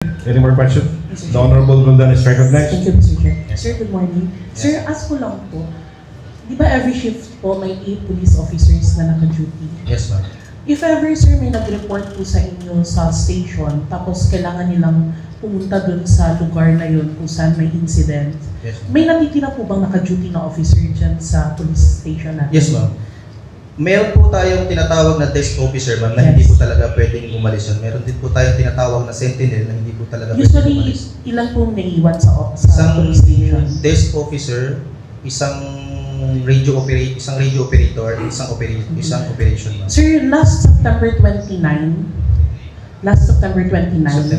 Any more questions? Mr. The Honorable Roldan is recognized. Thank you, Mr. Chair. Sir, good morning. Sir, ask ko lang po, di ba every shift po may 8 police officers na naka-duty? Yes, ma'am. If ever, sir, may nag-report po sa inyo sa station, tapos kailangan nilang pumunta dun sa lugar na yun kung saan may incident, Yes, ma'am. may natitira po bang naka-duty na officer dyan sa police station natin? Yes, ma'am. Meron po tayong tinatawag na desk officer, ma'am, na Yes. hindi po talaga pwedeng umalis yun. Meron din po tayong tinatawag na sentinel na hindi po talaga pwedeng Usually, umalis. ilan pong naiiwan sa Isang police station? desk officer, isang radio operator, isang operation, ma'am. Sir, last September 29,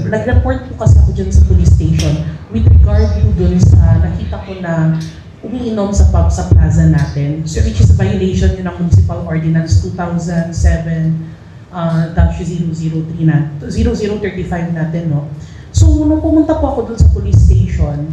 nag-report po kasi ako dyan sa police station with regard to dun sa nakita ko na umiinom sa pub sa plaza natin, so Yes. which is a violation yun ng Municipal Ordinance 2007-003 na, 0035 natin, no? So, nung pumunta po ako dun sa police station,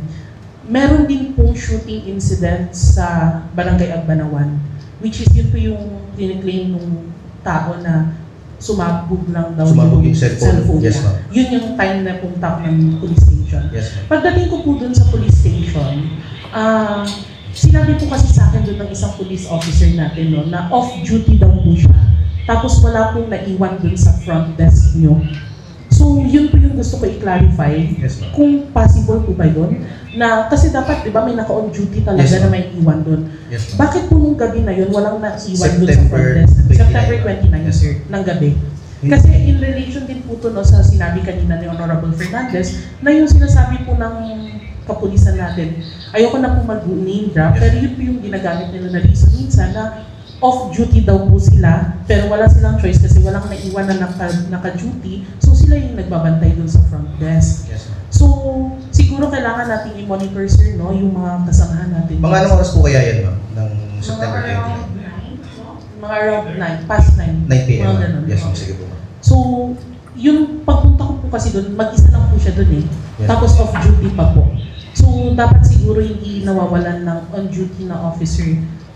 meron din pong shooting incident sa Barangay Agbanawan, which is yun po yung claim ng tao na sumabog lang daw Sumabog yung cellphone. niya. Yes, ma'am. Yun yung time na punta ko ng police station. Yes, ma'am. Pagdating ko po dun sa police station, sinabi po kasi sa akin dun ng isang police officer natin, no, na off-duty daw po siya. Tapos wala pong naiwan dun sa front desk nyo. So, yun po yung gusto ko i-clarify. Yes, ma'am. Kung possible po ba yun? Na, kasi dapat, di ba, may naka-on duty talaga Yes, na ma'am. may iwan dun. Yes, ma'am. Bakit po nung gabi na yun, walang naiwan dun sa September front desk? 29, September 29, yes, sir, ng gabi. Kasi in relation din po to, no, sa sinabi kanina ni Honorable Fernandez, na yung sinasabi po ng kapulisan natin, ayoko na po mag-name drop, Yes. pero yun po yung ginagamit nila na reason minsan na off-duty daw po sila, pero wala silang choice kasi walang naiwan na naka-duty, so sila yung nagbabantay dun sa front desk. Yes, ma'am. So, siguro kailangan natin i-monitor, sir, no, yung mga kasamahan natin. Mga anong oras po kaya yan, ma'am, ng September 29? Mga around 9, past 9. 9 p.m. Mga ma'am. ganun. Yes, ma'am. Sige po, ma'am. So, yung pagpunta ko po kasi doon, mag-isa lang po siya doon eh. Yes. Tapos off-duty pa po. So, dapat siguro hindi nawawalan ng on-duty na officer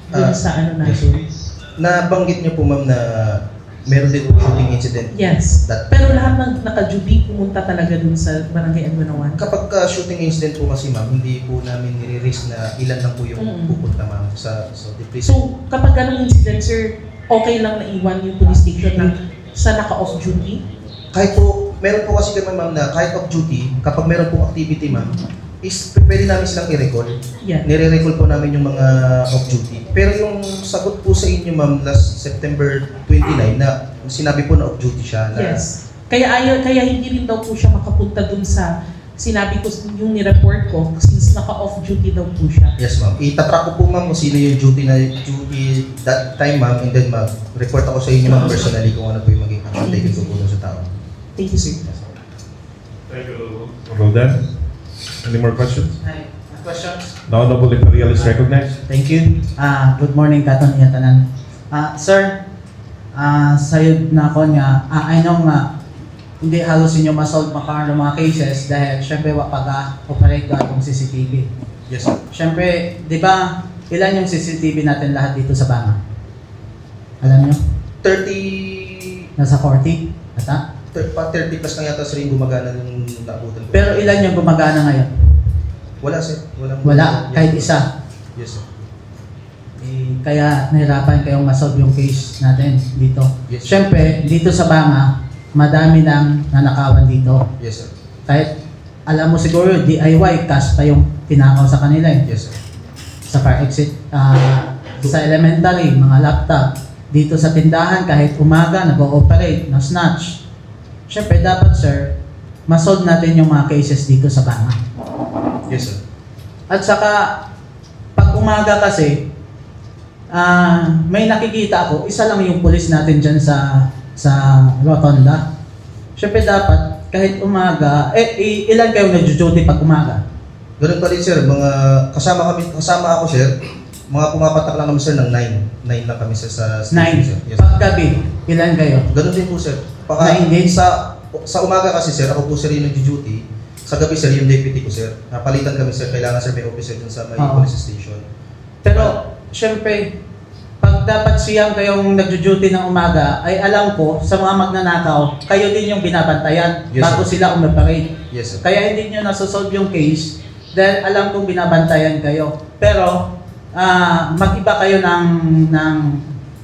doon sa ano natin. Yes. Nabanggit niyo po, ma'am, na meron din po shooting incident. Yes. That- Pero lahat ng naka-duty pumunta talaga doon sa Barangay Agbanawan. Kapag shooting incident po kasi, ma'am, hindi po namin nire-risk na ilan lang po yung pupunta, ma'am, sa depressed. So, kapag ganong incident, sir, okay lang na iwan yung police station na sa naka-off-duty? Kahit po, meron po kasi kami, ma'am, na kahit off-duty, kapag meron po activity, ma'am, is pwede namin silang i-recall. Yeah. Nire-recall po namin yung mga off-duty. Pero yung sagot po sa inyo, ma'am, last September 29, na sinabi po na off-duty siya. Na, Yes. Kaya hindi rin daw po siya makapunta dun sa sinabi ko yung ni-report ko since naka-off-duty daw po siya. Yes, ma'am. Itatrack ko po, ma'am, kung sino yung duty that time, ma'am, and then mag-report ako sa inyo, ma'am, personally kung ano po yung maging action taken ko po dun sa tao. Thank you, sir. Thank you, Roldan. Any more questions? Hi. Questions? The Honorable Imperial is recognized. Thank you. Good morning, Katon Iyatanan. Sir, sayod na ako nga, I know nga, hindi halos inyo ma-solve makaroon ng mga cases dahil syempre pag-operate ka itong CCTV. Yes, sir. Syempre, di ba, ilan yung CCTV natin lahat dito sa Banga? Alam nyo? 30 Nasa 40? Ata? 30 plus na yata sir yung gumagana nung naabutan ko. Pero ilan yung gumagana ngayon? Wala, sir. Wala, Yes, kahit sir. isa. Yes, sir. Kaya nahirapan kayong ma-solve yung case natin dito. Yes, sir. Siyempre, dito sa Banga, madami nang nanakawan dito. Yes, sir. Kahit alam mo siguro, DIY, cash pa yung tinakaw sa kanila eh. Yes, sir. Sa fire exit, sa elementary, mga laptop. Dito sa tindahan, kahit umaga, nag-ooperate, na-snatch. Siyempre, dapat sir, ma-solve natin yung mga cases dito sa Banga. Yes, sir. At saka, pag umaga kasi, may nakikita ako, isa lang yung pulis natin dyan sa Rotonda. Siyempre dapat, kahit umaga, ilan kayong nag-duty pag umaga? Ganun pa rin, sir. Kasama ako, sir. Mga pumapatak lang kami, sir, ng 9. 9 lang kami, sir, sa station, 9. sir. Yes, sir. Pag gabi, ilan kayo? Ganun din po, sir. 9 din? Sa umaga kasi, sir, ako po, sir, yung nag-duty. Sa gabi, sir, yung deputy ko, sir. Napalitan kami, sir. Kailangan, sir, may officer dun sa may Oo. police station. Pero, syempre, pag dapat siyang kayong nag-duty ng umaga, ay alam ko, sa mga magnanakaw, kayo din yung binabantayan Yes, bago sir. sila umoperate. Yes, sir. Kaya hindi nyo nasosolve yung case dahil alam kong binabantayan kayo. Pero mag-iba kayo ng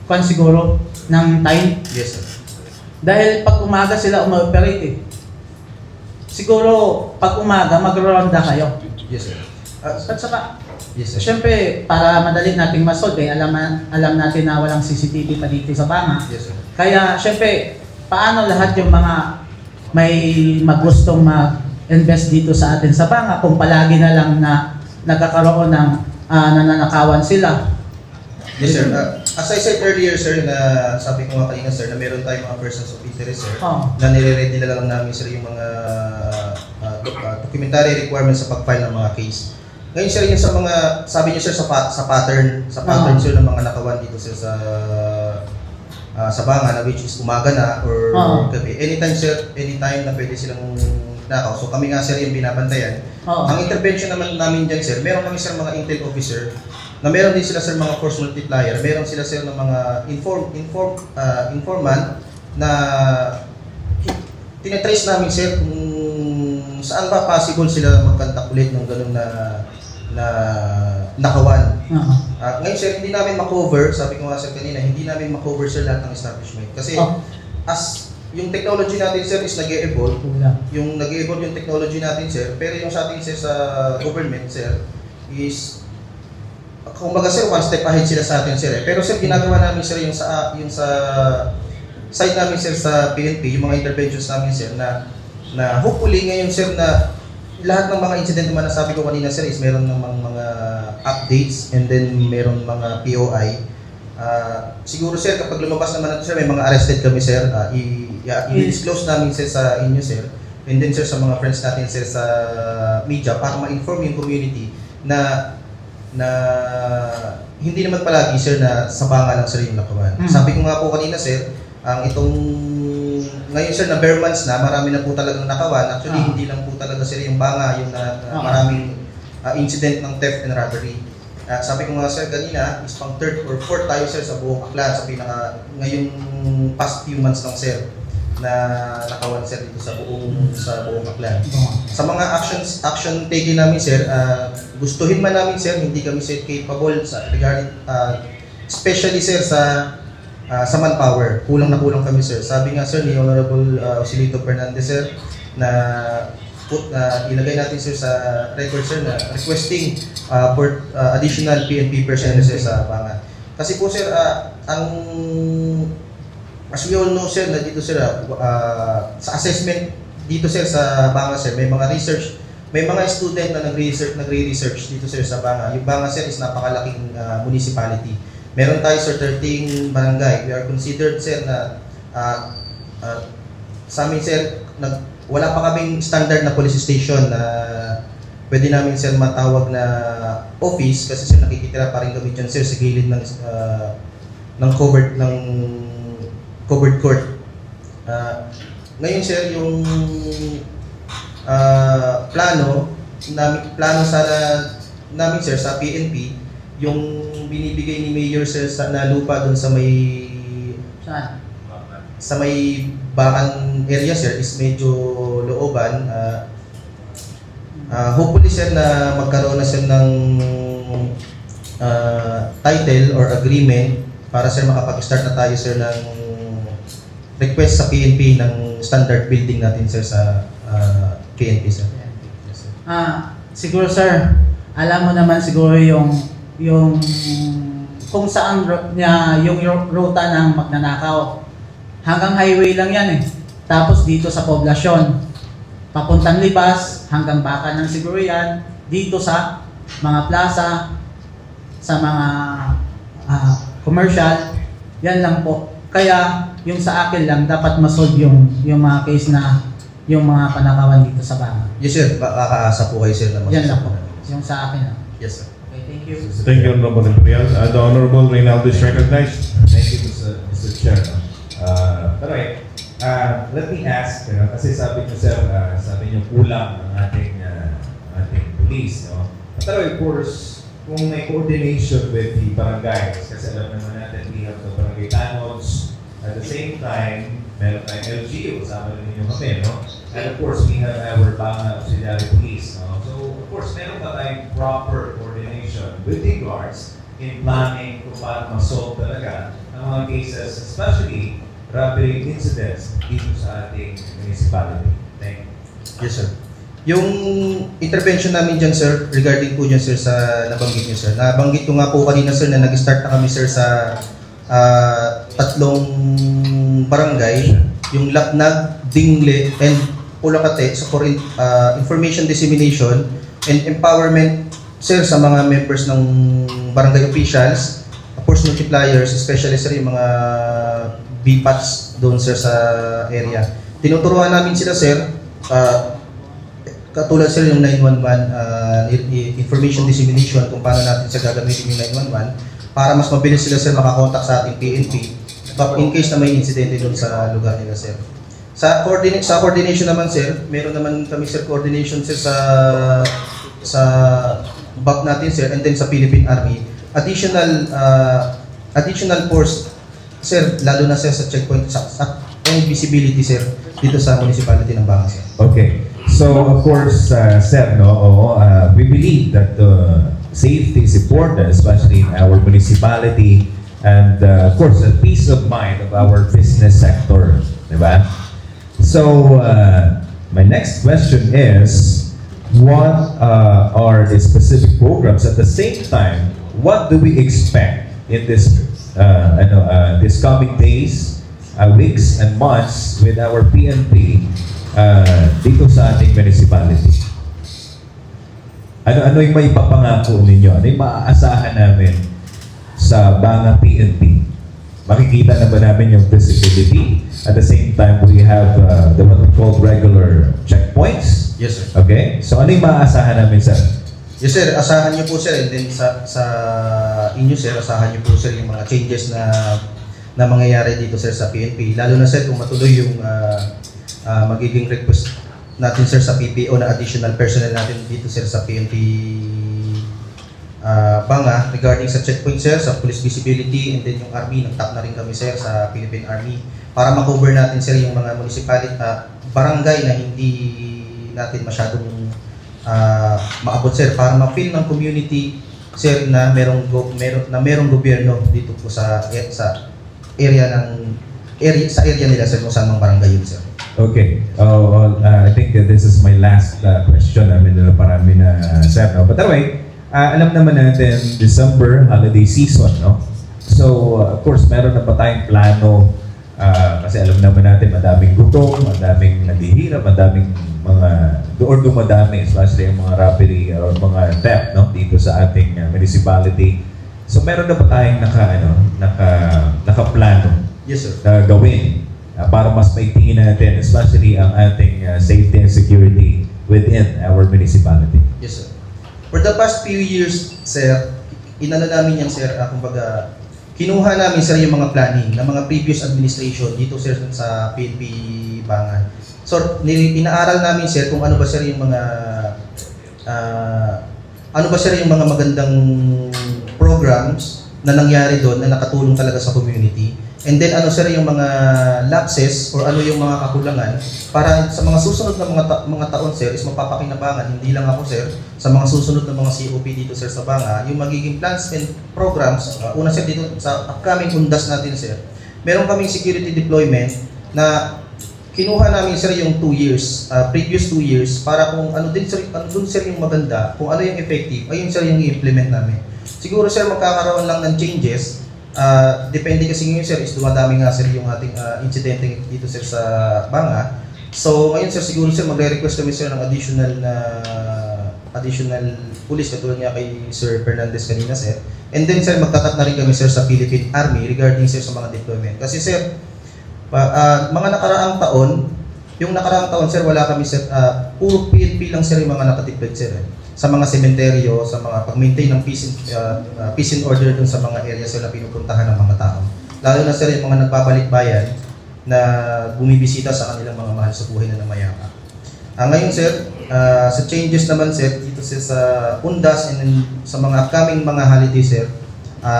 kung siguro ng time. Yes, sir. Dahil pag umaga sila umoperate eh. Siguro pag umaga magro-ronda kayo. Yes, sir. At saka Yes, sir. siyempre para madali nating masolve eh, alam natin na walang CCTV pa dito sa Banga. Yes, sir. Kaya siyempre paano lahat yung mga may magustong mag-invest dito sa atin sa Banga kung palagi na lang na nagkakaroon ng nananakawan sila. Yes, sir. As I said earlier, sir, na sabi ko nga kanina, sir, na meron tayong mga persons of interest, sir, na nire-ready na lang namin, sir, yung mga documentary requirements sa pag-file ng mga case. Ngayon, sir, yung sa mga, sabi niyo, sir, sa pattern, sir, ng mga nakawan dito, sir, sa Banga, na which is umaga na or gabi. Anytime, sir, anytime na pwede silang nakaw. So kami nga, sir, yung binabantayan. Ang intervention naman namin dyan, sir, meron kami, sir, mga intel officer, na meron din sila, sir, mga force multiplier, meron sila, sir, ng mga informant na tinatrace namin, sir, kung saan ba possible sila mag-contact ulit ng ganun na nakawan. Ngayon, sir, hindi namin makover, sabi ko nga, sir, kanina, hindi namin makover, sir, lahat ng establishment. Kasi as yung technology natin, sir, is nag-e-evolve. Yung nag-e-evolve yung technology natin, sir, pero yung sa atin, sir, sa government, sir, is kumbaga, sir, one step ahead sila sa atin, sir. Pero, sir, ginagawa namin, sir, yung sa side namin, sir, sa PNP, yung mga interventions namin, sir, na hopefully ngayon, sir, na lahat ng mga incident naman na sabi ko kanina, sir, is meron ng mga updates and then meron mga POI. Siguro, sir, kapag lumabas naman natin, sir, may mga arrested kami, sir, i-disclose namin, sir, sa inyo, sir, and then, sir, sa mga friends natin, sir, sa media, para ma-inform yung community na hindi naman palagi, sir, na sa Banga lang, sir, yung nakawan. Sabi ko nga po kanina, sir, ngayon, sir, na bare months na, marami na po talagang nakawan. Actually, hindi lang po talaga, sir, yung Banga, yung maraming incident ng theft and robbery. Sabi ko nga, sir, kanina, is pang 3rd or 4th tayo, sir, sa buong Aklan, sa ngayong past few months lang, sir, na nakawan, sir, dito sa buong Aklan. Sa mga action taken namin, sir, gustuhin man namin, sir, hindi kami, sir, capable sa regarding especially, sir, sa manpower. Kulang na kulang kami, sir. Sabi nga, sir, ni Honorable Osilito Fernandez, sir, na ilagay natin, sir, sa record, sir, na requesting for additional PNP personnel, sir, sa Banga. Kasi po, sir, as we all know, sir, na dito, sir, sa assessment dito, sir, sa Banga, sir, may mga research, may mga student na nagre-research dito, sir, sa Banga. Yung Banga, sir, is napakalaking municipality. Meron tayo, sir, 13 barangay. We are considered, sir, na sa amin, sir, wala pa kaming standard na police station na pwede namin, sir, matawag na office kasi, sir, nakikitira pa rin kami dyan, sir, sa gilid ng covered court. Ngayon, sir, yung plano namin, sir, sa PNP, yung binibigay ni Mayor, sir, na lupa doon sa may Bakan area, sir, is medyo looban. Hopefully, sir, na magkaroon na, sir, ng title or agreement para, sir, makapag-start na tayo, sir, ng request sa PNP ng standard building natin, sir, sa PNP, sir. Yes, sir. Siguro, sir, alam mo naman siguro yung kung saan yung ruta ng magnanakaw. Hanggang highway lang yan eh. Tapos dito sa poblasyon, papuntang Libas, hanggang Bakan ng siguro yan, dito sa mga plaza, sa mga commercial, yan lang po. Kaya yung sa akin lang, dapat masolve yung mga case na yung mga panakawan dito sa Banga. Yes, sir. Makakaasa po kayo, sir, na yan lang po. Yung sa akin lang. Yes, sir. Okay, thank you. Thank you, Honorable Imperial. The Honorable Reynaldo is recognized. Thank you, Mr. Chair. Pero let me ask, kasi sabi niyo, sir, sabi niyo kulang ang ating police, no? Pero of course, kung may coordination with the barangays, kasi alam naman natin we have the barangay tanods, at the same time, meron tayong LGU, kasama rin ninyo kami, no? And of course, we have our Banga Auxiliary Police, no? So, of course, meron pa tayong proper coordination with the guards in planning kung paano ma-solve talaga ang mga cases, especially robbery incidents dito sa ating municipality. Thank you. Yes, sir. Yung intervention namin dyan, sir, regarding po dyan, sir, sa nabanggit niyo, sir. Nabanggit ko nga po kanina, sir, na nag-start na kami, sir, sa 3 barangay, yung Laknag, Dingle, and Pulacate, sa information dissemination and empowerment, sir, sa mga members ng barangay officials, force multipliers, especially, sir, yung mga BPATs doon, sir, sa area. Tinuturuan namin sila, sir, katulad, sir, yung 911 information dissemination, kung paano natin sa gagamitin yung 911 para mas mabilis sila, sir, makakontak sa ating PNP in case na may insidente doon sa lugar nila, sir. Sa coordination naman, sir, meron naman kami, sir, coordination, sir, sa BAC natin, sir, and then sa Philippine Army. Additional force, sir, lalo na, sir, sa checkpoint and visibility, sir, dito sa municipality ng Banga, sir. Okay. So, of course, sir, no, we believe that safety is important, especially in our municipality, and of course, the peace of mind of our business sector, diba? So, my next question is, what are the specific programs? At the same time, what do we expect in this coming days, weeks, and months with our PNP dito sa ating municipality? Ano yung may papangako ninyo? Ano yung maaasahan namin sa Banga PNP? Makikita na ba namin yung visibility? At the same time, we have the what we call regular checkpoints. Yes, sir. Okay? So ano yung maaasahan namin, sir? Yes, sir. Asahan niyo po, sir, and then sa inyo, sir, asahan niyo po, sir, yung mga changes na mangyayari dito, sir, sa PNP. Lalo na, sir, kung matuloy yung magiging request natin, sir, sa PPO na additional personnel natin dito, sir, sa PNP Banga regarding sa checkpoint, sir, sa police visibility, and then yung Army, nag-tap na rin kami, sir, sa Philippine Army para ma-cover natin, sir, yung mga municipality, barangay na hindi natin masyadong maabot, sir, para ma-feel ng community, sir, na merong gobyerno dito po sa area nila, sir, kung saan mang barangay yun, sir. Okay. I think this is my last question. Parami na, sir, no? But anyway, alam naman natin, December, holiday season, no? So, of course, meron na ba tayong plano? Kasi alam naman natin, madaming gutom, madaming naghihirap, madaming dumadami, especially yung mga robbery or mga theft, no? Dito sa ating municipality. So, meron na ba tayong nakaplano? Yes, sir. Na gawin para mas maitingin natin, especially ang ating safety and security within our municipality? Yes, sir. For the past few years, sir, inano namin yan, sir, kumbaga, kinuha namin, sir, yung mga planning ng mga previous administration dito, sir, sa PNP Banga. So, inaaral namin, sir, kung ano ba, sir, yung mga magandang programs na nangyari doon na nakatulong talaga sa community. And then ano, sir, yung mga lapses or ano yung mga kakulangan para sa mga susunod na mga taon, sir, is mapapakinabangan, hindi lang ako, sir, sa mga susunod na mga COP dito, sir, sa Banga, yung magiging plans and programs. Una, sir, dito sa upcoming undas natin, sir, meron kaming security deployment na kinuha namin, sir, yung 2 years, previous 2 years, para kung ano din, sir, ano dun, sir, yung maganda, kung ano yung effective, ayun, sir, yung i-implement namin. Siguro, sir, magkakaroon lang ng changes. Depende kasi ngayon, sir, is dumadami nga, sir, yung ating incidente dito, sir, sa Banga. So ngayon, sir, siguro, sir, magre-request kami, sir, ng additional police, katulad nga kay Sir Fernandez kanina, sir. And then, sir, magtatap na rin kami, sir, sa Philippine Army regarding, sir, sa mga deployment. Kasi, sir, mga nakaraang taon, sir, wala kami, sir, puro PNP lang, sir, yung mga nakadeployed, sir, sa mga sementeryo, sa mga pag-maintain ng peace and order dun sa mga areas na pinupuntahan ng mga tao. Lalo na, sir, yung mga nagbabalik bayan na bumibisita sa kanilang mga mahal sa buhay na namayapa. Ngayon, sir, sa changes naman, sir, dito, sir, sa undas and sa mga upcoming mga holiday, sir,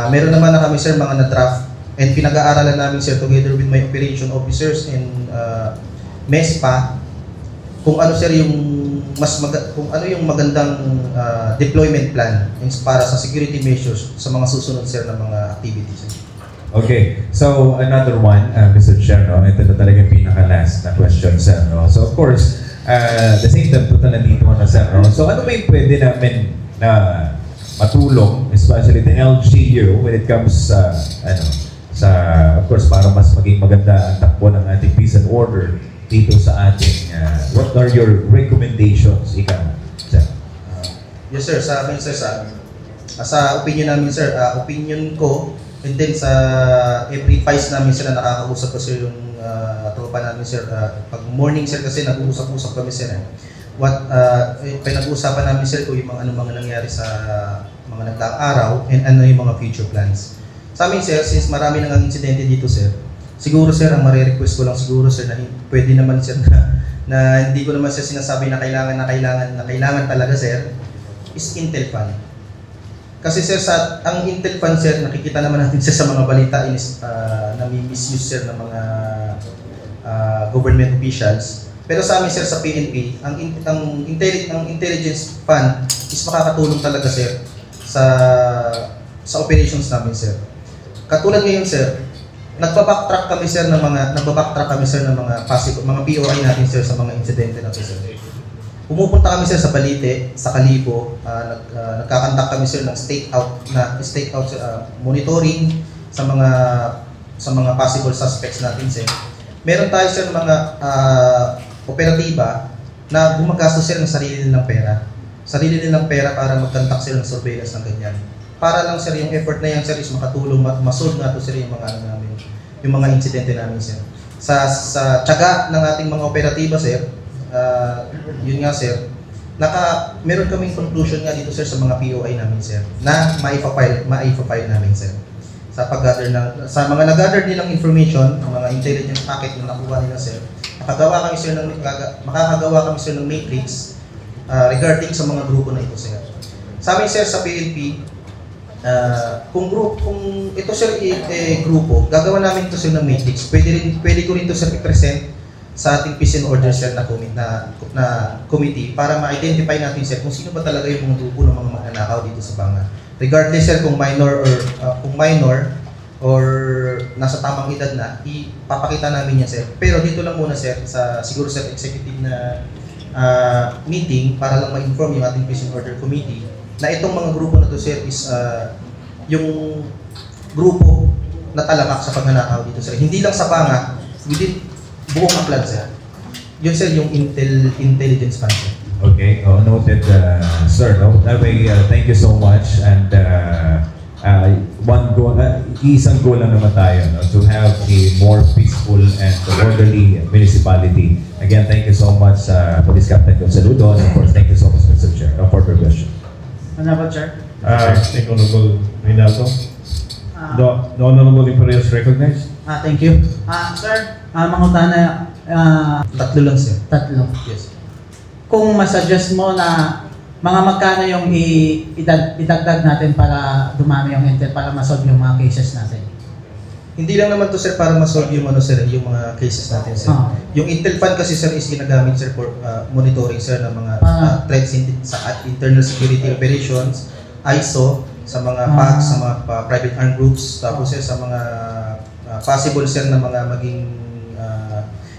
meron naman na kami, sir, mga na-draft And pinag-aaralan namin sir together with my operation officers and MESPA kung ano sir yung kung ano yung magandang deployment plan para sa security measures sa mga susunod sir na mga activities. Okay, so another one, Mr. Chair, no? Ito na talaga yung pinaka-last na question, sir. No? So of course, the same time, punta na dito na, sir. No? So ano ba yung pwede namin na matulong, especially the LGU, when it comes sa, of course, para mas maging maganda ang takbo ng ating peace and order dito sa ating, what are your recommendations, sir? Yes sir, sa amin sir, sa opinion namin sir, opinion ko, and then sa every files namin sir na nakakausap ko sir yung tropa namin sir, pag morning sir kasi nag-uusap-usap kami sir. Pinag-uusapan namin sir kung yung mga nangyari sa mga nagdaang araw and ano yung mga future plans. Sa amin sir, since marami nang insidente dito sir, siguro sir, ang marirequest ko lang siguro sir na pwede naman sir na hindi ko naman sir sinasabi na kailangan talaga sir, is Intel Fund. Kasi sir, ang Intel Fund sir, nakikita naman natin sir sa mga balita na misuse sir ng mga government officials. Pero sa amin sir sa PNP, ang intelligence fund is makakatulong talaga sir sa operations namin sir. Katulad ngayon sir, nagba-backtrack kami sir ng mga possible mga POI natin sir sa mga insidente natin sir. Pumupunta kami sir sa Balite, sa Kalibo, nagkakandak kami sir ng stakeout monitoring sa mga possible suspects natin sir. Meron tayo sir mga operatiba na gumagastos sir ng sarili nilang pera para magkandak sir ng surveillance ng ganyan. Para lang sir yung effort na yan sir is makatulong masolve nga to sir yung mga insidente namin sir. Sa tiyaga ng ating mga operatiba sir, yun nga sir, meron kaming conclusion nga dito sir sa mga POI namin sir na ma-file namin sir. Sa mga nag-gather nilang information, ang mga intelligence packet na nakuha nila sir, makakagawa kami sir ng matrix regarding sa mga grupo na ito sir. Sa amin sir sa PNP, kung ito sir grupo, gagawa namin ito sir ng matrix. Pwede ko rin ito sir i-present sa ating peace and order sir na committee para ma-identify natin sir kung sino ba talaga yung mga grupo ng mga magnanakaw dito sa Banga. Regardless sir kung minor or nasa tamang edad na, ipapakita namin yan sir. Pero dito lang muna sir, siguro sir executive na meeting para lang ma-inform yung ating peace and order committee na itong mga grupo na to sir is yung grupo na talamak sa pagnanakaw dito sir. Hindi lang sa Banga, within buong Aklan sir. Yun sir yung intelligence fund sir. Okay, noted, sir. No? That way, thank you so much. And isang goal lang naman tayo, no? To have a more peaceful and orderly municipality. Again, thank you so much, Police Captain Gonzaludo, and of course, thank you so much, Mr. Chair. No further question. Honorable Chair. Thank you, Honorable Reynaldo. The Honorable Imperial is recognized. Thank you. Sir, mangutan na Tatlo lang sir. tatlo. Yes. Kung masuggest mo na mga magkano yung idagdag natin para dumami yung intel, para masolve yung mga cases natin. Hindi lang naman to sir para ma-solve yung mga cases natin sir. Yung Intel Fund kasi sir is ginagamit sir for monitoring sir ng mga threats sa internal security operations, ISO, sa mga PACs, sa mga private armed groups, tapos sir sa mga possible sir na mga maging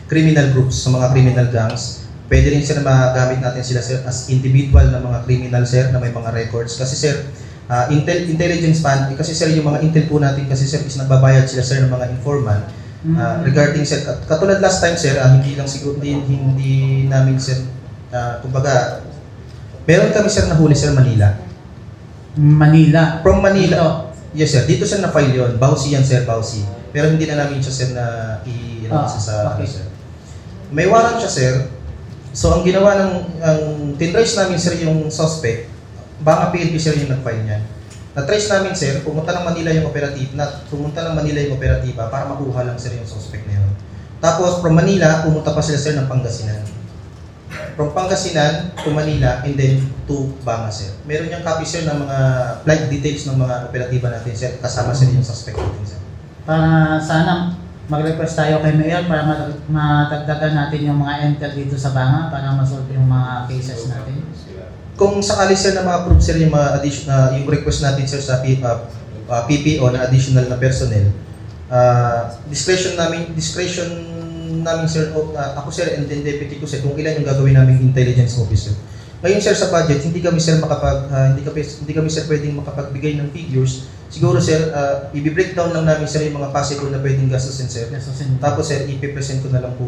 criminal groups, sa mga criminal gangs. Pwede rin sir na magamit natin sila sir as individual na mga criminal sir na may mga records. Kasi sir, intelligence fund, kasi sir yung mga intel po natin kasi sir is nagbabayad sila sir ng mga informant. Regarding sir, katulad last time sir, hindi namin sir, kumbaga, meron kami sir nahuli sir Manila. From Manila. Yes sir, dito sir na-file yun. Bausi yan sir, Bausi. Pero hindi na namin siya sir na okay. Sir. May warrant siya sir. So ang ginawa tinrace namin sir yung suspect, Banga PNP sir yung nag-file niya. Na-trace namin sir, pumunta ng Manila yung operatiba para makuha lang sir yung suspect na yun. Tapos from Manila, pumunta pa sila sir ng Pangasinan. From Pangasinan to Manila and then to Banga sir. Meron yung copy sir ng mga flight details ng mga operatiba natin sir, kasama sir yung suspect natin sir. para sana mag-request tayo kay Mayor para matagdagan natin yung mga intel dito sa Banga para masolve yung mga cases natin. Kung sakali sir na ma-approve sir yung mga yung request natin sir sa PPO na additional na personnel, discretion namin sir, ako sir and then deputy ko sir kung ilan yung gagawin namin intelligence officer. Ngayon sir sa budget, hindi kami sir pwedeng makapagbigay ng figures. Siguro sir, i-breakdown lang namin sir yung mga possible na pwedeng gastusin sir. Tapos sir, ipipresent ko na lang po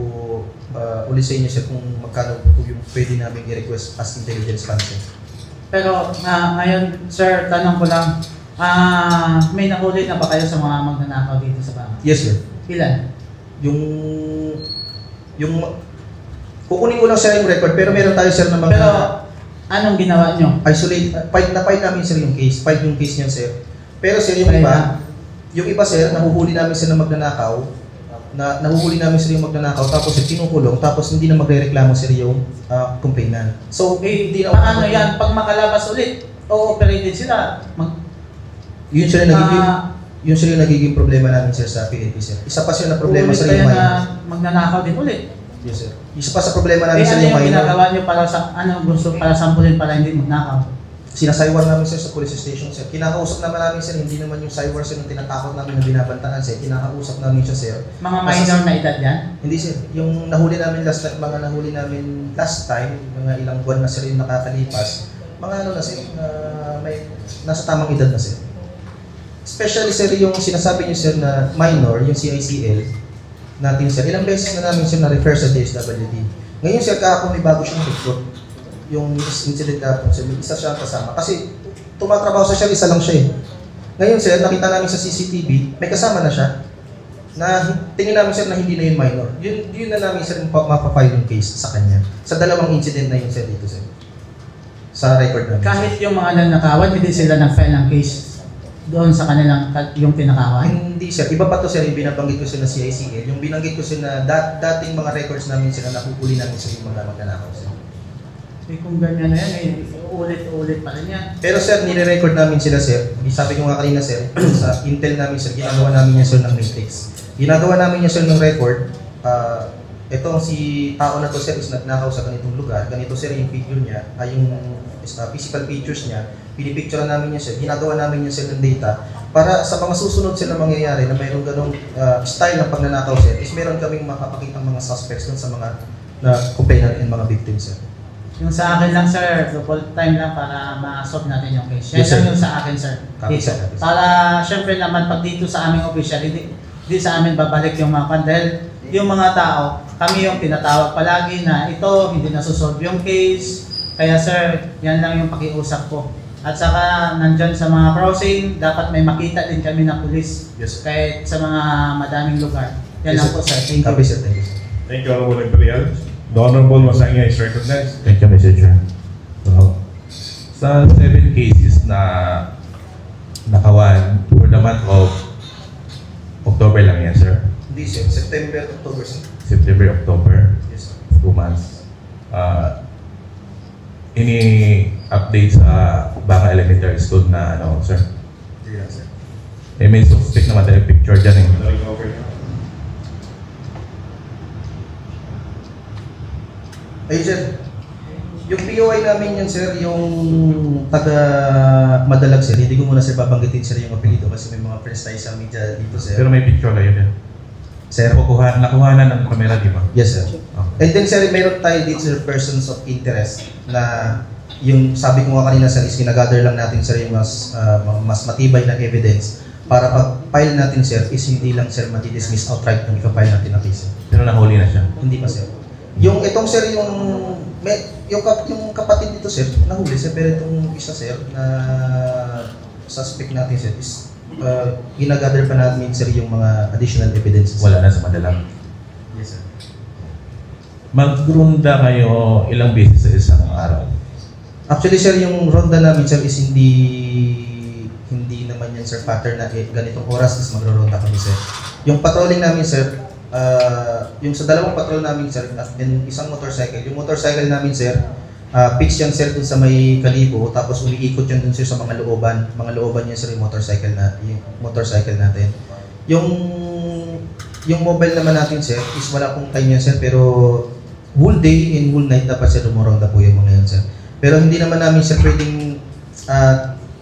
ulit sa inyo sir kung magkano po yung pwede namin i-request as intelligence fund sir. Pero ngayon sir, tanong ko lang, may nahuli na ba kayo sa mga magnanakaw dito sa Banga? Yes sir. Ilan? Kukunin ko lang sir yung record pero meron tayo sir na mga... Pero anong ginawa nyo? Isolate, fight namin sir yung case, fight yung case niyan sir. Pero sir, yung iba sir, nahuhuli namin sir na magnanakaw, tapos sir kinukulong, tapos hindi na magrereklamo sir yung complainant. So, hindi na... Paano yan? Pag makalabas ulit, o-operated sila, yun sir yung nagiging problema namin sir sa PNP sir. Isa pa sir na problema sir yung minor. Magnanakaw din ulit. Yes sir. Isa pa sa problema namin sir yung minor. Kaya minor. ginagawa nyo para sa, para sampulin para hindi magnakaw? Sinasaywar namin sir sa police station sir. Kinakausap namin sir, hindi naman yung saywar sir yung tinatakot namin na binabantaan sir. Kinakausap namin siya sir. Mga minor na edad yan? Hindi sir. Yung nahuli namin last time, mga ilang buwan na sir yung nakakalipas, mga ano na sir, nasa tamang edad na sir. Especially sir yung sinasabi niyo sir na minor, yung CICL natin sir. Ilang beses na namin sir na-refer sa DSWD. Ngayon sir, kahapon may bago siyang recruit. Yung incident kahapon sir, may isa siyang kasama. Kasi tumatrabaho sa siya, isa lang siya eh. Ngayon sir, nakita namin sa CCTV, may kasama na siya. Na tingin namin sir na hindi na yung minor. Yun na namin sir mapapile yung case sa kanya. Sa dalawang incident na yun sir dito sir. Sa record namin. Kahit yung mga nanakawan, hindi sila nag-file ng case doon sa kanilang yung tinakawan? Hindi sir, iba pa to sir, yung binabanggit ko sir na CICL. Yung binanggit ko sir na dating mga records namin sila nakuhuli namin sa yung mga magnanakaw sir. Kung ganyan na yan, ulit-ulit pa rin yan. Pero sir, nire-record namin sila sir. Sabi ko nga kanina sir, sa intel namin sir, ginagawa namin yan sir ng matrix. Ginagawa namin yan sir ng record. Itong si tao na to sir is nagnakaw sa ganitong lugar. Ganito sir yung figure niya, yung physical features niya. Pinipicture namin yan sir. Ginagawa namin yan sir ng data para sa mga susunod sir na mangyayari na mayroong ganong style ng pagnanakaw sir is meron kaming makapakitang mga suspects dun sa mga complainant and mga victims sir. Yung sa akin lang sir, full time lang para ma-solve natin yung case. Yan Yes, sir. lang yung sa akin sir. Copy, sir. Para syempre naman pag dito sa aming official, hindi sa amin babalik yung mga dahil yung mga tao, kami yung tinatawag palagi na ito, hindi nasusolve yung case. Kaya sir, yan lang yung pakiusap ko. At saka nandyan sa mga crossing, dapat may makita din kami na pulis. Yes, sir. Kahit sa mga madaming lugar. Yan Yes, lang sir. po sir. Thank you. Copy sir, thank you sir. Thank you, Honorable Imperial. The Honorable Masangya is recognized. Thank you, Mr. Chair. Sa 7 cases na nakawan for the month of October lang yan, sir. Hindi sir, September, October sir. September, October, Yes sir. 2 months. Any update sa Banga Elementary School na ano, sir? Yeah, sir. May suspect na madaling picture dyan eh. Madaling over niyo. Ayun sir, yung POI namin yan sir, yung taga Madalag sir, hindi ko muna sir babanggitin sir yung apelido kasi may mga friends tayo sa media dito sir. Pero may picture kayo din. Sir? Nakuhanan ng camera, di ba? Yes sir. Okay. And then sir, mayroon tayo dito sir, persons of interest na yung sabi ko nga kanina sir, is kinagather lang natin sir yung mas matibay na evidence para pag-file natin sir, is hindi lang sir mati-dismiss outright nung ika-file natin ang case. Pero nahuli na siya. Hindi pa sir. Yung itong sir, yung kapatid dito sir, nahuli sir, pero itong isa sir na suspect natin sir is ginagather pa natin sir yung mga additional evidences. Wala na sa Madalag. Yes sir. Magronda kayo ilang beses sa isang araw? Actually sir, yung ronda namin sir is hindi naman yan sir pattern na ganitong oras is magro-ronda kami sir. Yung patrolling namin sir, yung sa dalawang patrol namin sir, and isang motorcycle. Yung motorcycle namin sir, fix yan sir dun sa may Kalibo, tapos umiikot yan dun sir sa mga looban. Mga looban yan sir yung motorcycle natin. Yung mobile naman natin, sir, is wala pong time yan, sir, pero whole day and whole night dapat, sir, rumoronda po yung mga yan, sir. Pero hindi naman namin, sir, pwedeng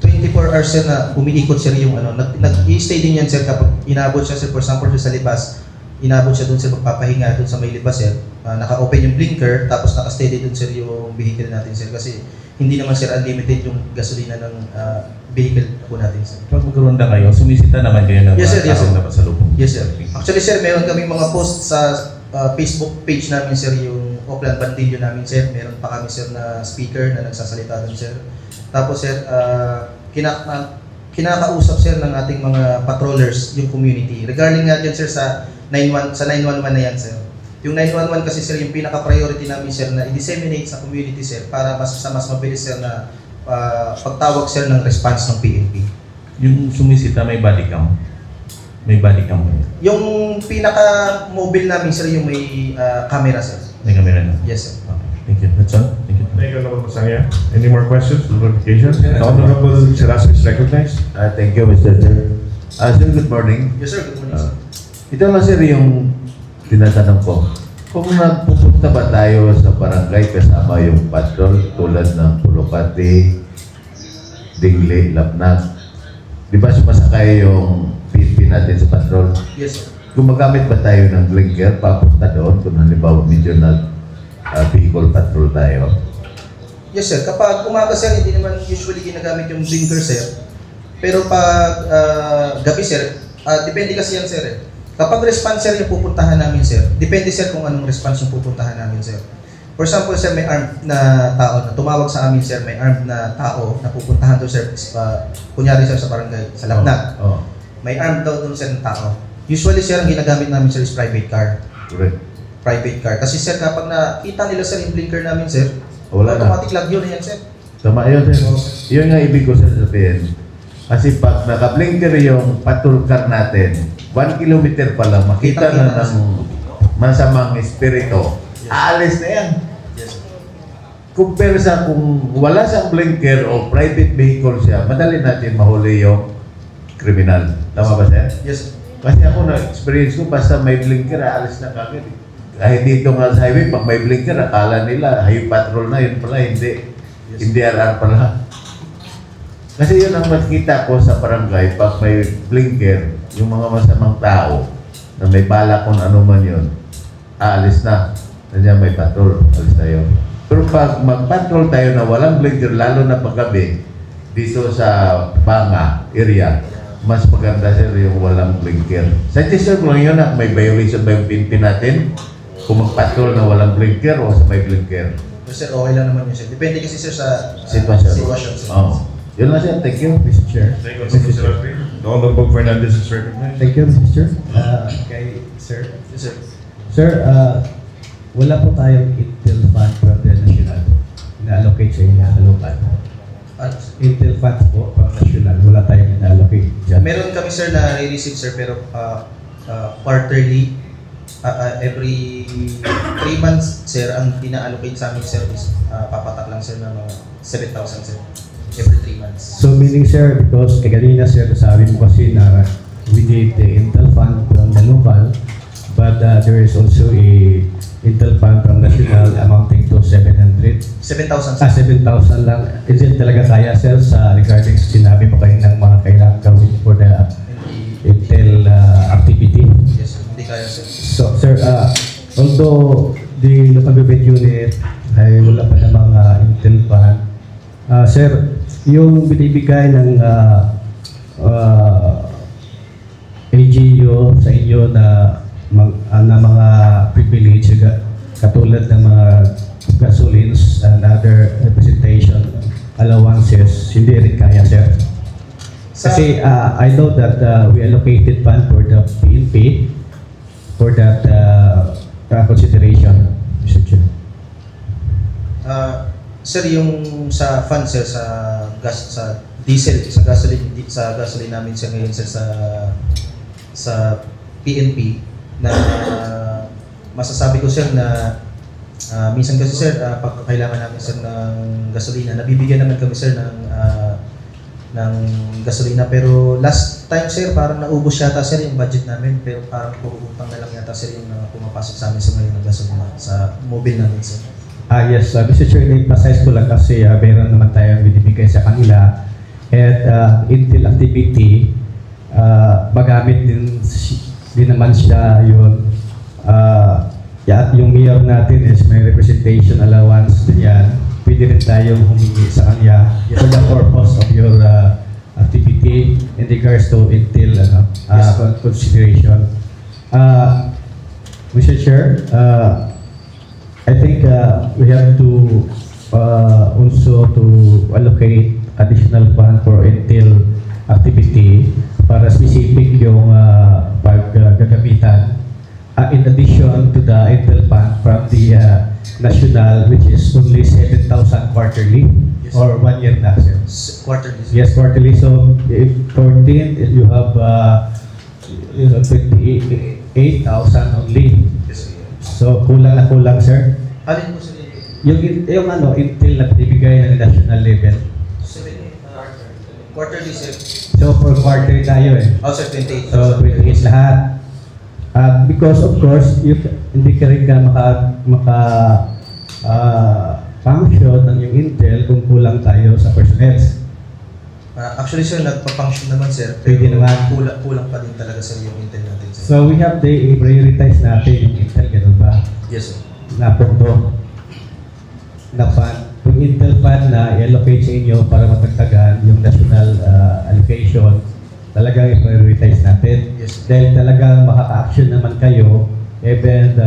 24 hours, sir, na umiikot, sir, yung ano, nag-i-stay din yan, sir, kapag inabot siya, sir, for example, sa libas, inabot siya doon, sir, magpapahinga doon sa may libas, sir, naka-open yung blinker, tapos naka-steady doon, sir, yung vehicle natin, sir, kasi hindi naman, sir, unlimited yung gasolina ng vehicle po natin, sir. Pag magkaronda kayo, sumisita naman kayo ng Yes, sir, yes, sir. na pasalubong. Yes, sir. Actually, sir, meron kami mga post sa Facebook page namin, sir, yung Oplan Bandilyo namin, sir. Meron pa kami, sir, na speaker na nagsasalita doon, sir. Tapos, sir, kinakausap, sir, ng ating mga patrollers yung community. Regarding nga dyan, sir, sa 911 na yan, sir. Yung 911 kasi, sir, yung pinaka-priority namin, sir, na i-disseminate sa community, sir, para mas mabilis, sir, na pagtawag, sir, ng response ng PNP. Yung sumisita may body cam? May body cam ba yun? Yung pinaka-mobile namin, sir, yung may camera, sir. May camera na? Yes, sir. Okay. Thank you. That's all. Thank you. Thank you, Honorable Masaya. Any more questions? Clarification? The Honorable Cheraso is recognized. Thank you, Mr. Chair. Sir, good morning. Yes, sir. Good morning, sir. Ito lang, sir, yung tinatanong ko. Kung nagpupunta ba tayo sa barangay kasama yung patrol tulad ng Pulocati, Dingle, Lapnag, di ba sumasakay yung PNP natin sa patrol? Yes, sir. Gumagamit ba tayo ng blinker papunta doon kung halimbawa medyo vehicle patrol tayo? Yes, sir. Kapag umaga, sir, hindi naman usually ginagamit yung blinker, sir. Pero pag gabi, sir, depende kasi yan, sir. Kapag response, sir, yung pupuntahan namin, sir, depende, sir, kung anong response yung pupuntahan namin, sir. For example, sir, may armed na tao na tumawag sa amin, sir, may armed na tao na pupuntahan doon, sir, kunyari, sir, sa barangay, sa Lapnag. Oh. May armed daw doon, sir, ng tao. Usually, sir, ang ginagamit namin, sir, is private car. Correct. Private car. Kasi, sir, kapag nakita nila, sir, yung blinker namin, sir, Wala na. automatic lagyo na yan, sir. Tama yun, sir. Yun nga ibig ko sabihin. Kasi pag naka-blinker yung patrol car natin, 1 kilometer pa lang, makita na ng masamang espiritu, aalis na yan. Yes, sir. Compare sa kung wala siyang blinker o private vehicle siya, madali natin mahuli yung kriminal. Tama ba, sir? Yes, sir. Kasi ako na-experience ko, basta may blinker, aalis na kagad. Kahit dito nga sa highway, pag may blinker, akala nila, highway patrol na, yun pala, hindi. Yes, Hindi RR pala. Kasi yun ang nakita ko sa barangay, pag may blinker, yung mga masamang tao na may bala kung ano man yun, aalis na. Nandiyan may patrol, alis tayo. Pero pag mag-patrol tayo na walang blinker, lalo na paggabi, dito sa Banga area, mas maganda, sir, yung walang blinker. Suggestion ko lang yun na may violation ba yung PNP natin? Kung mag-patrol na walang blinker o sa may blinker. Yes, sir, okay lang naman yun, sir. Depende kasi, sir, sa Sitwasyon. sir. Oh. Yun lang, sir. Thank you, Mr. Chair. Thank you, Honorable Cheraso. The Honorable Fernandez is recognized. Thank you, Mr. Chair. Kay Sir. Yes, sir. Sir, wala po tayong Intel fund from the national na-allocate sa inyo sa local. Intel funds po from national, wala tayong na-allocate dyan. Meron kami, sir, na re-receive, sir, pero quarterly, every 3 months, sir, ang ina-allocate sa amin, sir, is papatak lang, sir, na mga 7,000, sir. Every 3 months. So meaning, sir, because kanina, sir, sabi mo kasi na we need the Intel fund from the local, but there is also a Intel fund from national amounting to 700. 7,000, sir. 7,000 lang. Is it talaga kaya, sir, sa regarding sa sinabi mo kayo ng mga kailangan gawin for the Intel activity? Yes, sir. Hindi kaya, sir. So, sir, although the local government unit ay wala pa namang Intel fund, sir, yung binibigay ng LGU sa inyo na mga privilege katulad ng mga gasolines and other representation allowances, hindi rin kaya, sir. Kasi I know that we allocated fund for the PNP for that consideration, Mr. Chair. Sir, yung sa fund, sir, sa gas, sa diesel, sa gasoline namin, sir, ngayon, sir, sa PNP, na masasabi ko, sir, na minsan kasi, sir, pag kailangan namin, sir, ng gasolina, nabibigyan naman kami, sir, ng ng gasolina. Pero last time sir, parang naubos yata sir yung budget namin, pero parang puro-utang na lang yata sir yung pumapasok sa amin sa ngayon ng gasolina sa mobile namin sir. Yes, Mr. Chair, i-emphasize ko lang kasi meron naman tayong binibigay sa kanila. At Intel activity, magamit din naman siya yun. At yung mayor natin is may representation allowance din yan. Pwede rin tayong humingi sa kanya for the purpose of your activity in regards to Intel consideration. Mr. Chair, I think we have to also to allocate additional fund for Intel activity para specific yung paggagamitan. In addition to the Intel fund from the national, which is only 7,000 quarterly, yes, or 1 year na, sir? Quarterly. Yes, quarterly. So, if 14, you have 28,000 only. Yes, So, kulang na kulang, sir. alin po sir? Yung Intel na binibigay ng national level. Quarterly sir. So, for quarterly tayo eh. Oh sir, 28. So, 28 lahat. Because of course, hindi ka rin ka function ng yung Intel kung kulang tayo sa personnel. Actually sir, nagpa-function naman sir. Pwede naman. Kulang pa din talaga sir yung Intel natin sir. So we have to prioritize natin yung Intel, ganun ba? Yes sir. Na punto. Na fund. Yung Intel fund na i-allocate sa inyo para matagtagan yung national allocation, talagang i-prioritize natin. Yes, dahil talagang makaka-action naman kayo even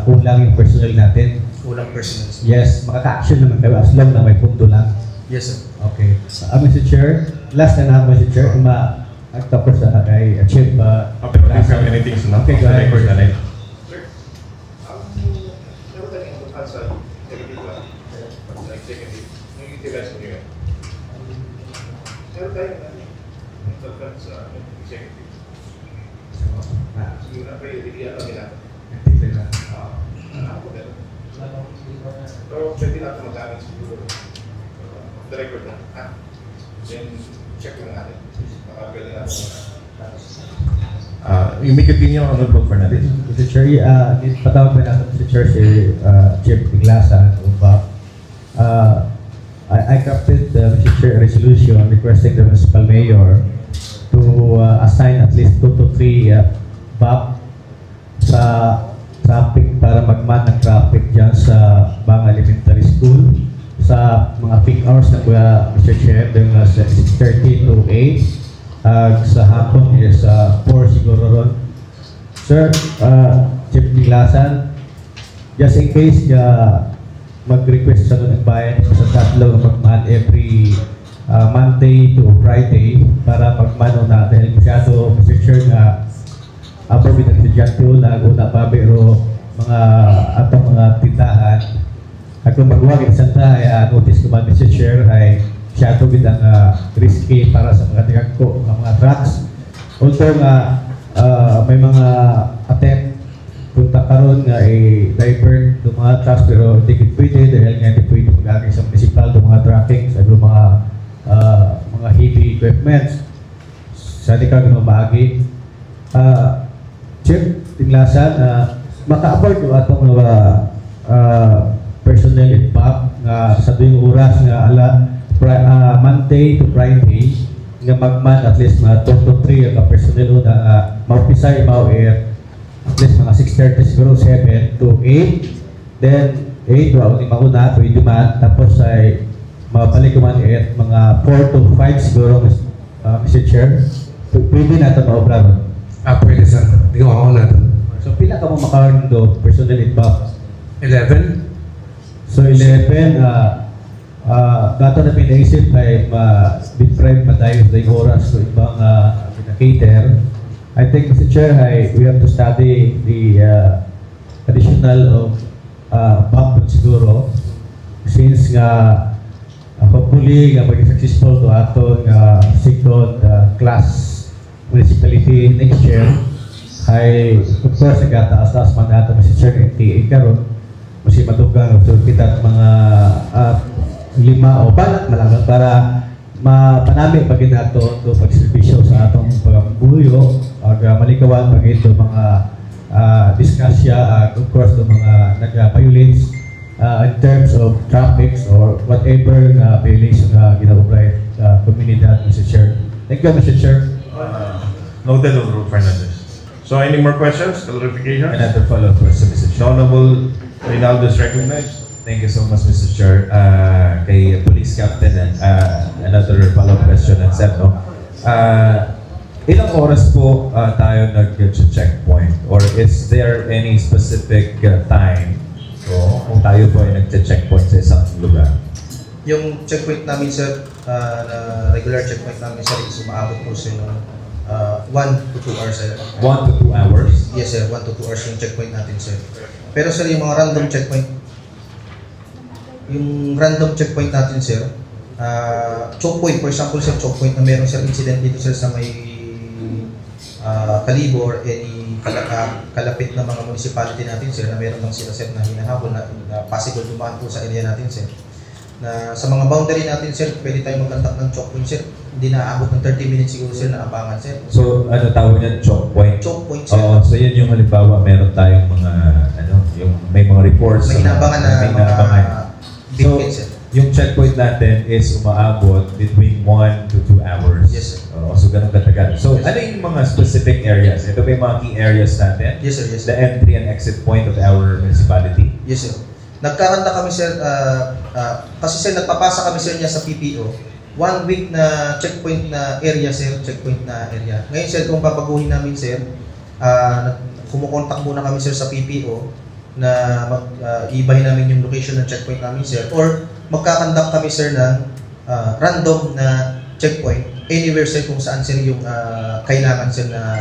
kulang yung personnel natin. Kulang personnel sir. Yes, makaka-action naman kayo as long na may punto lang. Yes sir. Okay. Mr. Chair, last na na Mr. Chair, tapos kay Chief. Okay, please have anything to know. Okay, go ahead. Record na lang. Sir, meron tayong importante sa executive ba? Sa executive, yung utilize mo yun. Meron tayong importante sa executive. Siguro na kayo, hindi alam nila. Alam ko meron. Pero pwede natin magamit siguro. The record na. Then, check lang natin. Baka pwede natin You may continue, Honorable Fernandez. Mr. Chair, patawag pa natin Mr. Chair si Chief Tiglasan o Bob. I crafted Mr. Chair a resolution requesting the municipal mayor to assign at least 2 to 3 BAP sa traffic para magman ng traffic dyan sa Bang Elementary School sa mga peak hours na Mr. Chair, yung 6:30 to 8. Sa hapon is 4 siguro ron. Sir, Chief Tiglasan, just in case mag-request sa ng bayan sa tatlo na magman every Monday to Friday para magmano na dahil masyado Mr. Chair na abang binang estudyante na una pa pero mga atong mga tindahan ako magwag isang notice ko ba Mr. Chair ay masyado binang risky para sa mga tingag ko mga trucks. Although may mga attempt punta karon nga i-divert ng mga trucks pero hindi pwede dahil nga hindi pwede mag-agay sa municipal ng mga traffic sa mga heavy equipments. Sa di ka gumabagi. Chief Tiglasan, maka-afford yung atong personnel in PAP nga sa tuwing oras nga Monday to Friday nga magman at least mga 2 to 3 ang personnel na maupisay at least mga 6:30 siguro 7 to 8 then 8 wala ni mauna to iduman tapos ay mabalik ko man mga 4 to 5 siguro Mr. Chair pwede natin maobra ba? Pwede sir, hindi ko ako natin. So pila ka mo makaroon do personnel in PAP? 11? So 11 dato na pinaisip ay ma-deprive pa tayo sa oras sa ibang cater. I think Mr. Chair, we have to study the additional of bump siguro since hopefully maging successful to aton second class municipality next year ay of course nagkataas-taas man nato Mr. Chair NTA karon kasi matugang so kita mga 5 o balat malagang para mapanami pagid nato to pagserbisyo sa atong pagbuyo ag malikawan pagid to mga diskusya of course to mga nag-violates in terms of traffic or whatever na violation na ginabuhay komunidad, Mr. Chair. Thank you, Mr. Chair. Noted on Ruth Fernandez. So any more questions? Clarification? Another follow-up question, Mr. Chair. Honorable Reynaldo is recognized. Thank you so much, Mr. Chair. Kay Police Captain, another follow-up question and said, no? Ilang oras po tayo nag-checkpoint? Or is there any specific time kung tayo po ay nag-checkpoint sa isang lugar? Yung checkpoint namin, sir, na regular checkpoint namin, sir, is umaabot po sa 1 to 2 hours, sir. 1 to 2 hours? Yes, sir. 1 to 2 hours yung checkpoint natin, sir. Pero, sir, yung mga random checkpoint, natin, sir, choke point, for example, sir, choke point na meron, sir, incident dito, sir, sa may Kalibo or any kalapit na mga municipality natin, sir, na meron lang sila, sir, na hinahabol na possible dumaan po sa area natin, sir. Na sa mga boundary natin, sir, pwede tayo mag-contact ng choke point, sir. Hindi na-aabot ng 30 minutes siguro, sir, na abangan, sir. So, ano tawag niyan? Choke point? Choke point, sir. Oo, so yan yung halimbawa, meron tayong mga, yung may mga reports. May inabangan na mga bitbit, sir. Yung checkpoint natin is umaabot between 1 to 2 hours. Yes, sir. So, ganun katagal. So, Yes, ano yung mga specific areas? Ito ba yung mga key areas natin? Yes, sir. Yes, sir. The entry and exit point of our municipality? Yes, sir. Nagkakanta kami, sir, kasi, sir, nagpapasa kami, sir, niya sa PPO. 1 week na checkpoint na area, sir. Checkpoint na area. Ngayon, sir, kung babaguhin namin, sir, kumukontak muna kami, sir, sa PPO na ibahin namin yung location ng checkpoint namin, sir. Or magkakandak kami, sir, ng random na checkpoint anywhere, sir, kung saan, sir, yung kailangan, sir, na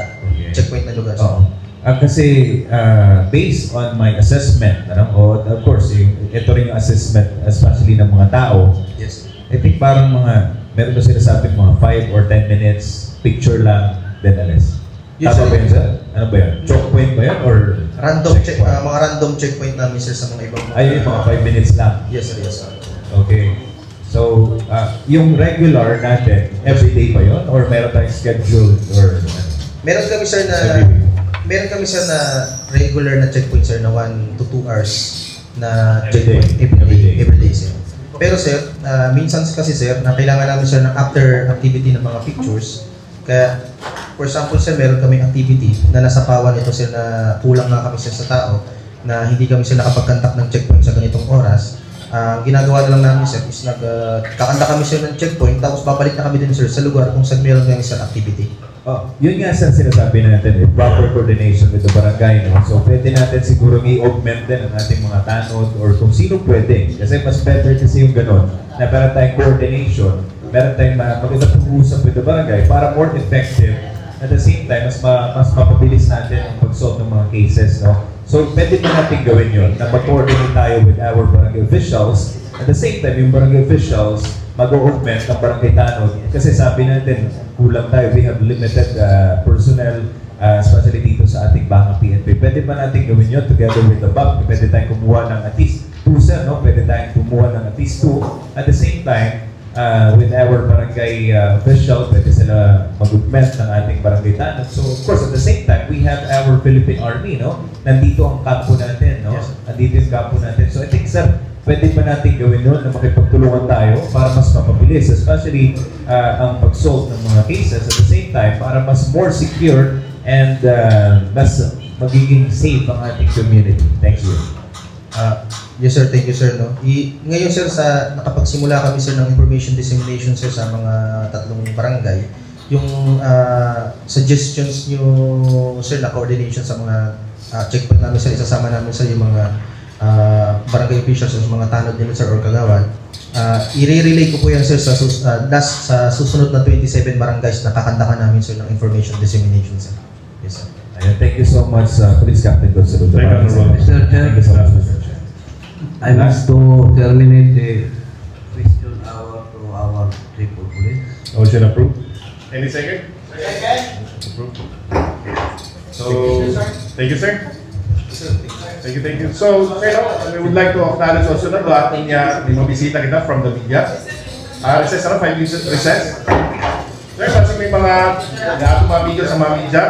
checkpoint na lugar, sir. Kasi based on my assessment, of course, ito rin yung assessment, especially ng mga tao. Yes, sir. I think parang meron ba sinasabing mga 5 or 10 minutes, picture lang, then alis. Yes, Tama sir. ba yun, sir? Ano ba yan? Choke point ba yan? Or Random mga random checkpoint namin, sir, sa mga ibang ay, yung mga 5 minutes lang. Yes, sir. Yes, sir. Okay. So, yung regular natin, everyday ba yun? Or meron tayong scheduled? Or Meron kami, sir, na regular na checkpoint, sir, na 1 to 2 hours na checkpoint every day, sir. Pero, sir, minsan kasi, sir, na kailangan namin, sir, ng after activity ng mga pictures. Kaya, for example, sir, meron kaming activity na nasa pawan ito, sir, na kulang na kami, sir, sa tao, na hindi kami, sir, nakapag-contact ng checkpoint sa ganitong oras. Ginagawa na lang namin, sir, is kakanta kami, sir, ng checkpoint, tapos babalik na kami din, sir, sa lugar kung saan meron kami, sir, activity. Yun nga sa sinasabi natin, proper coordination with the barangay. No? So, pwede natin siguro i-augment din ang ating mga tanod or kung sino pwede. Kasi mas better kasi yung ganun, na meron tayong coordination, meron tayong magandang pag-uusap with the barangay para more effective. At the same time, mas mapabilis natin ang pag-solve ng mga cases. No? So, pwede pa natin gawin yun, na mag-coordinate tayo with our barangay officials. At the same time, yung barangay officials, mag-augment ng barangay tanod. Kasi sabi natin, kulang tayo. We have limited personnel, especially dito sa ating Banga PNP. Pwede ba natin gawin yun together with the BAC? Pwede tayong kumuha ng at least 2, sir, no? Pwede tayong kumuha ng at least 2. At the same time, with our barangay official, pwede sila mag-augment ng ating barangay tanod. So, of course, at the same time, we have our Philippine Army, no? Nandito ang kampo natin, no? Yes. Nandito yung kampo natin. So, I think, sir, pwede ba natin gawin nun na makipagtulungan tayo para mas mapabilis, especially ang pag-solve ng mga cases at the same time para mas more secure and mas magiging safe ang ating community. Thank you. Yes, sir. Thank you, sir. No? Ngayon, sir, nakapagsimula kami, sir, ng information dissemination, sir, sa mga 3 barangay. Yung suggestions nyo, sir, na coordination sa mga checkpoint namin, sir, isasama namin, sir, yung mga barangay officials sa mga tanod nila, sir, or kagawad. I-relay ko po yan, sir, sa susunod na 27 barangays na kakantakan namin, sir, ng information dissemination, sir. Yes, sir. Thank you so much, Police Captain Gonzalo. Thank you, Mr. Chair. Thank you so much, Mr. Chair. I wish to terminate the question hour to our triple police. Motion approved. Any second? Second. Approved. So, thank you, sir. Thank you. So, we would like to acknowledge also na ating bisita kita from the media. Recess, 5 minutes recess. Sir, kasi may mga video sa mga media.